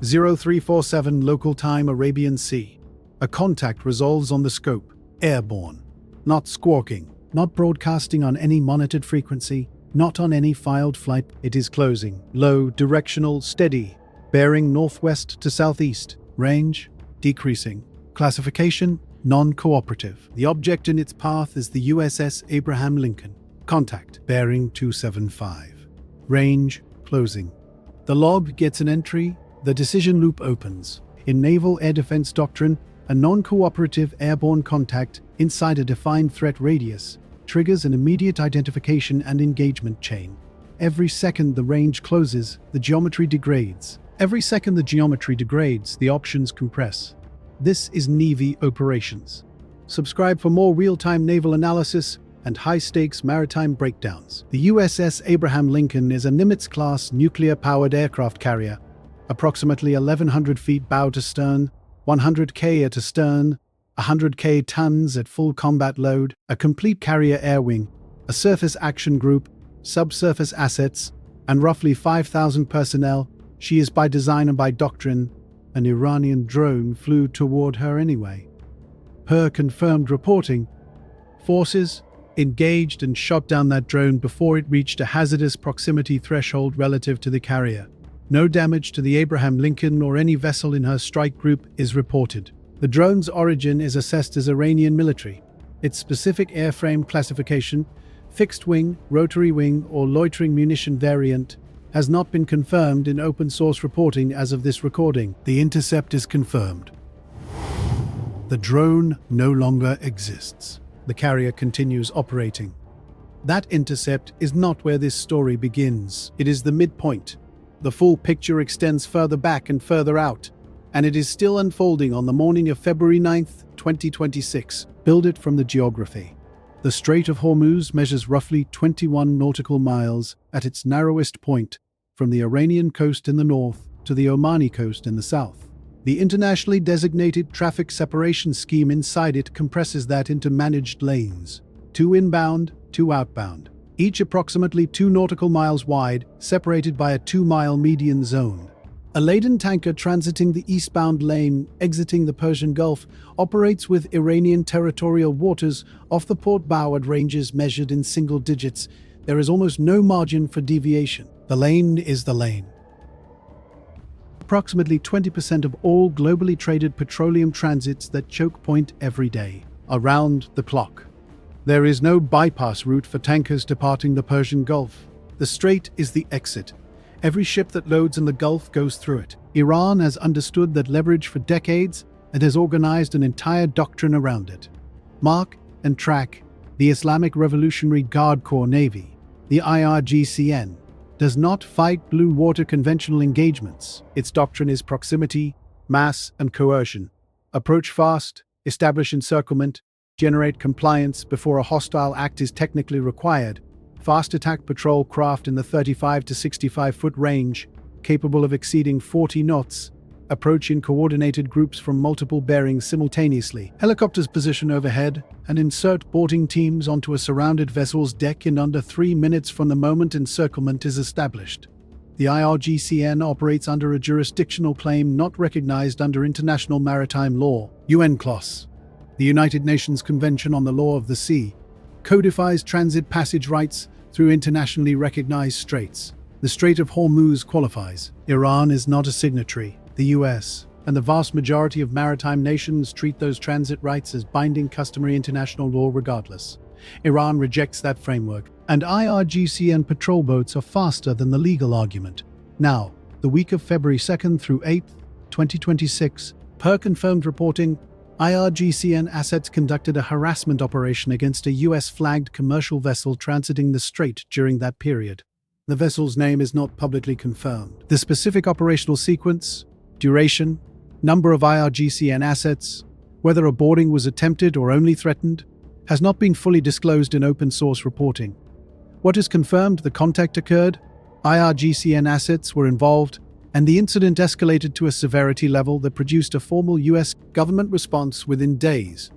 0347 local time Arabian Sea. A contact resolves on the scope. Airborne. Not squawking. Not broadcasting on any monitored frequency. Not on any filed flight. It is closing. Low, directional, steady. Bearing northwest to southeast. Range, decreasing. Classification, non-cooperative. The object in its path is the USS Abraham Lincoln. Contact, bearing 275. Range, closing. The log gets an entry. The decision loop opens. In Naval Air Defense Doctrine, a non-cooperative airborne contact inside a defined threat radius triggers an immediate identification and engagement chain. Every second the range closes, the geometry degrades. Every second the geometry degrades, the options compress. This is Navy operations. Subscribe for more real-time naval analysis and high-stakes maritime breakdowns. The USS Abraham Lincoln is a Nimitz-class nuclear-powered aircraft carrier, approximately 1,100 feet bow to stern, 100K at astern, 100K tons at full combat load, a complete carrier air wing, a surface action group, subsurface assets, and roughly 5,000 personnel. She is by design and by doctrine. An Iranian drone flew toward her anyway. Per confirmed reporting, forces engaged and shot down that drone before it reached a hazardous proximity threshold relative to the carrier. No damage to the Abraham Lincoln or any vessel in her strike group is reported. The drone's origin is assessed as Iranian military. Its specific airframe classification, fixed wing, rotary wing, or loitering munition variant, has not been confirmed in open source reporting as of this recording. The intercept is confirmed. The drone no longer exists. The carrier continues operating. That intercept is not where this story begins. It is the midpoint. The full picture extends further back and further out, and it is still unfolding on the morning of February 9th, 2026. Build it from the geography. The Strait of Hormuz measures roughly 21 nautical miles at its narrowest point, from the Iranian coast in the north to the Omani coast in the south. The internationally designated traffic separation scheme inside it compresses that into managed lanes, 2 inbound, 2 outbound, each approximately 2 nautical miles wide, separated by a 2-mile median zone. A laden tanker transiting the eastbound lane, exiting the Persian Gulf, operates with Iranian territorial waters off the port bow at ranges measured in single digits. There is almost no margin for deviation. The lane is the lane. Approximately 20% of all globally traded petroleum transits that choke point every day, around the clock. There is no bypass route for tankers departing the Persian Gulf. The strait is the exit. Every ship that loads in the Gulf goes through it. Iran has understood that leverage for decades and has organized an entire doctrine around it. Mark and track the Islamic Revolutionary Guard Corps Navy, the IRGCN, does not fight blue water conventional engagements. Its doctrine is proximity, mass, and coercion. Approach fast, establish encirclement, generate compliance before a hostile act is technically required. Fast attack patrol craft in the 35 to 65-foot range, capable of exceeding 40 knots. Approach in coordinated groups from multiple bearings simultaneously. Helicopters position overhead and insert boarding teams onto a surrounded vessel's deck in under 3 minutes from the moment encirclement is established. The IRGCN operates under a jurisdictional claim not recognized under international maritime law. UNCLOS, the United Nations Convention on the Law of the Sea, codifies transit passage rights through internationally recognized straits. The Strait of Hormuz qualifies. Iran is not a signatory. The US and the vast majority of maritime nations treat those transit rights as binding customary international law regardless. Iran rejects that framework, and IRGCN patrol boats are faster than the legal argument. Now, the week of February 2nd through 8th, 2026, per confirmed reporting, IRGCN assets conducted a harassment operation against a US-flagged commercial vessel transiting the strait during that period. The vessel's name is not publicly confirmed. The specific operational sequence, duration, number of IRGCN assets, whether a boarding was attempted or only threatened, has not been fully disclosed in open source reporting. What is confirmed, the contact occurred, IRGCN assets were involved, and the incident escalated to a severity level that produced a formal US government response within days.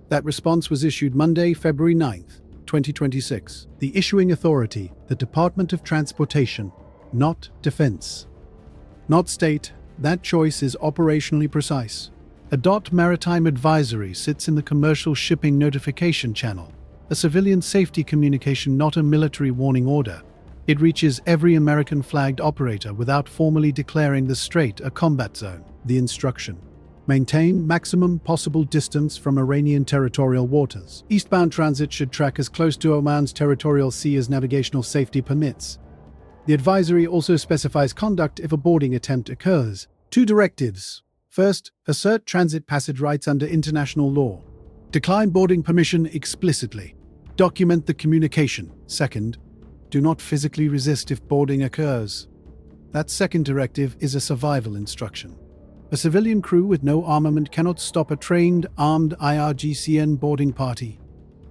That response was issued Monday, February 9th, 2026. The issuing authority, the Department of Transportation, not Defense. Not state, That choice is operationally precise. A DOT Maritime Advisory sits in the Commercial Shipping Notification Channel, a civilian safety communication, not a military warning order. It reaches every American-flagged operator without formally declaring the strait a combat zone. The instruction: maintain maximum possible distance from Iranian territorial waters. Eastbound transit should track as close to Oman's territorial sea as navigational safety permits. The advisory also specifies conduct if a boarding attempt occurs. 2 directives. First, assert transit passage rights under international law. Decline boarding permission explicitly. Document the communication. Second, do not physically resist if boarding occurs. That second directive is a survival instruction. A civilian crew with no armament cannot stop a trained, armed IRGCN boarding party.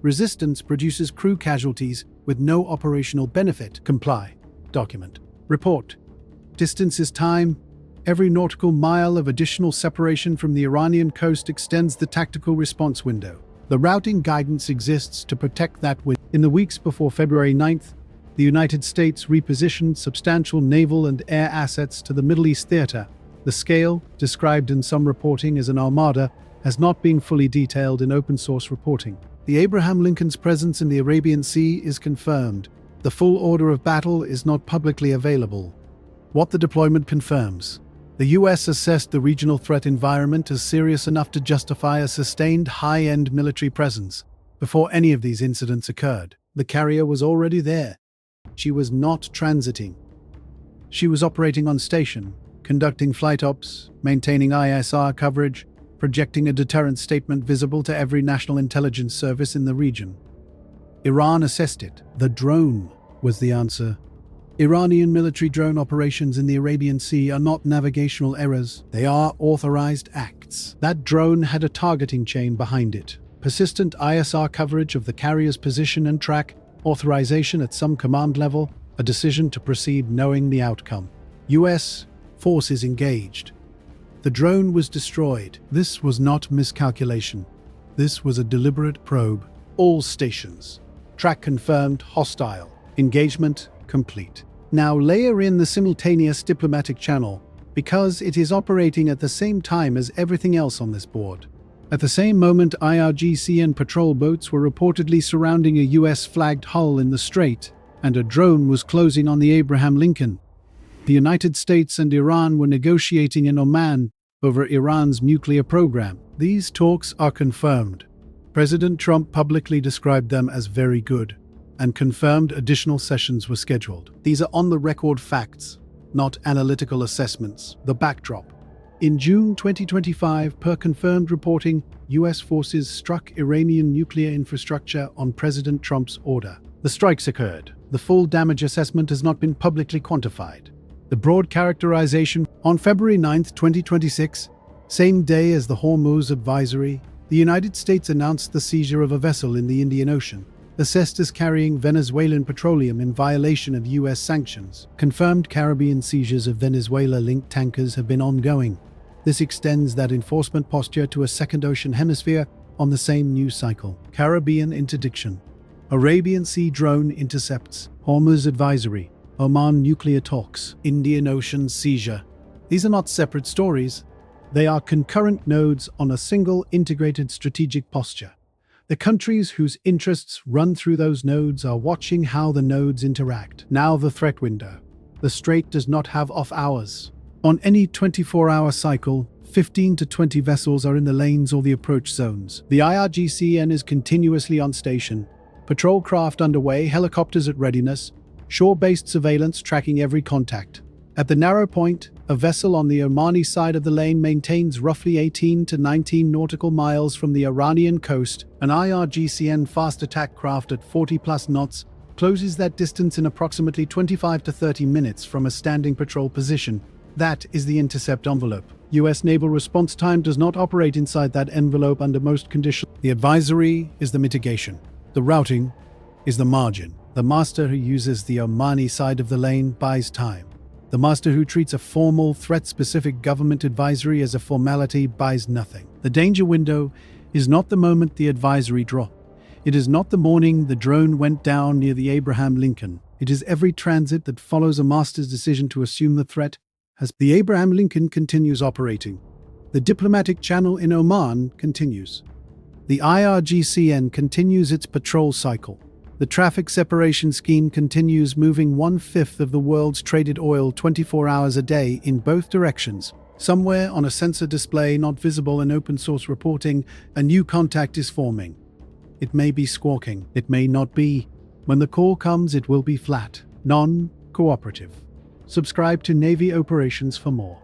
Resistance produces crew casualties with no operational benefit. Comply. Document. Report. Distance is time. Every nautical mile of additional separation from the Iranian coast extends the tactical response window. The routing guidance exists to protect that window. In the weeks before February 9th, the United States repositioned substantial naval and air assets to the Middle East theater. The scale, described in some reporting as an armada, has not been fully detailed in open-source reporting. The Abraham Lincoln's presence in the Arabian Sea is confirmed. The full order of battle is not publicly available. What the deployment confirms: the U.S. assessed the regional threat environment as serious enough to justify a sustained high-end military presence. Before any of these incidents occurred, the carrier was already there. She was not transiting. She was operating on station, conducting flight ops, maintaining ISR coverage, projecting a deterrent statement visible to every national intelligence service in the region. Iran assessed it. The drone was the answer. Iranian military drone operations in the Arabian Sea are not navigational errors. They are authorized acts. That drone had a targeting chain behind it. Persistent ISR coverage of the carrier's position and track, authorization at some command level, a decision to proceed knowing the outcome. U.S. forces engaged. The drone was destroyed. This was not miscalculation. This was a deliberate probe. All stations. Track confirmed, hostile. Engagement complete. Now layer in the simultaneous diplomatic channel, because it is operating at the same time as everything else on this board. At the same moment, IRGCN patrol boats were reportedly surrounding a US-flagged hull in the strait, and a drone was closing on the Abraham Lincoln. The United States and Iran were negotiating in Oman over Iran's nuclear program. These talks are confirmed. President Trump publicly described them as very good, and confirmed additional sessions were scheduled. These are on-the-record facts, not analytical assessments. The backdrop. In June 2025, per confirmed reporting, U.S. forces struck Iranian nuclear infrastructure on President Trump's order. The strikes occurred. The full damage assessment has not been publicly quantified. The broad characterization: on February 9, 2026, same day as the Hormuz advisory, the United States announced the seizure of a vessel in the Indian Ocean, assessed as carrying Venezuelan petroleum in violation of U.S. sanctions. Confirmed Caribbean seizures of Venezuela-linked tankers have been ongoing. This extends that enforcement posture to a second ocean hemisphere on the same news cycle. Caribbean interdiction. Arabian Sea drone intercepts. Hormuz advisory. Oman nuclear talks. Indian Ocean seizure. These are not separate stories. They are concurrent nodes on a single integrated strategic posture. The countries whose interests run through those nodes are watching how the nodes interact. Now the threat window. The strait does not have off hours. On any 24-hour cycle, 15 to 20 vessels are in the lanes or the approach zones. The IRGCN is continuously on station. Patrol craft underway, helicopters at readiness, shore-based surveillance tracking every contact. At the narrow point, a vessel on the Omani side of the lane maintains roughly 18 to 19 nautical miles from the Iranian coast. An IRGCN fast attack craft at 40+ knots closes that distance in approximately 25 to 30 minutes from a standing patrol position. That is the intercept envelope. U.S. naval response time does not operate inside that envelope under most conditions. The advisory is the mitigation. The routing is the margin. The master who uses the Omani side of the lane buys time. The master who treats a formal, threat-specific government advisory as a formality buys nothing. The danger window is not the moment the advisory dropped. It is not the morning the drone went down near the Abraham Lincoln. It is every transit that follows a master's decision to assume the threat, As the Abraham Lincoln continues operating, the diplomatic channel in Oman continues. The IRGCN continues its patrol cycle. The traffic separation scheme continues, moving 1/5 of the world's traded oil 24 hours a day in both directions. Somewhere on a sensor display not visible in open source reporting, a new contact is forming. It may be squawking, it may not be. When the call comes, it will be flat, non-cooperative. Subscribe to Navy Operations for more.